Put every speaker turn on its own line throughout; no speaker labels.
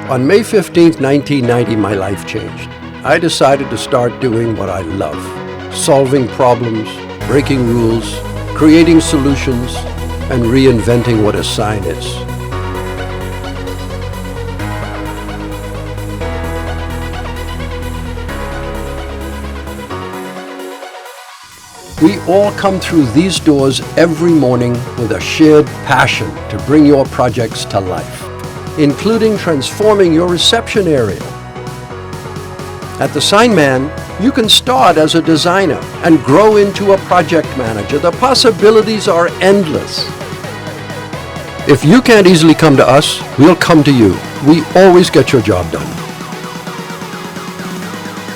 On May 15, 1990, my life changed. I decided to start doing what I love: solving problems, breaking rules, creating solutions, and reinventing what a sign is. We all come through these doors every morning with a shared passion to bring your projects to life, including transforming your reception area. At the SignMan, you can start as a designer and grow into a project manager. The possibilities are endless. If you can't easily come to us, we'll come to you. We always get your job done.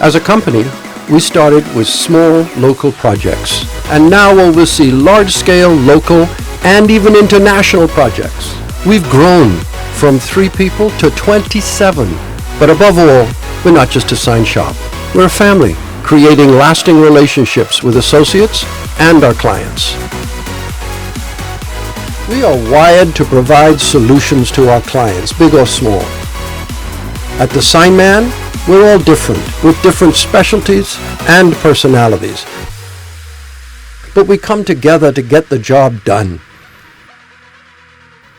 As a company, we started with small local projects and now oversee large-scale local and even international projects. We've grown from 3 people to 27. But above all, we're not just a sign shop. We're a family, creating lasting relationships with associates and our clients. We are wired to provide solutions to our clients, big or small. At the SignMan, we're all different, with different specialties and personalities. But we come together to get the job done.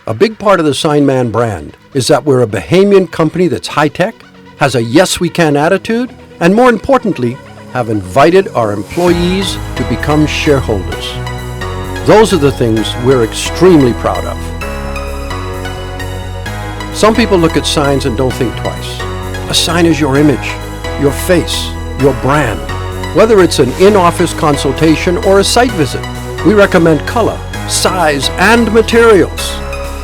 A big part of the SignMan brand is that we're a Bahamian company that's high-tech, has a yes-we-can attitude, and more importantly, have invited our employees to become shareholders. Those are the things we're extremely proud of. Some people look at signs and don't think twice. A sign is your image, your face, your brand. Whether it's an in-office consultation or a site visit, we recommend color, size, and materials.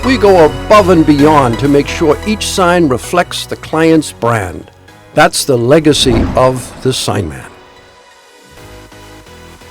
We go above and beyond to make sure each sign reflects the client's brand. That's the legacy of the SignMan.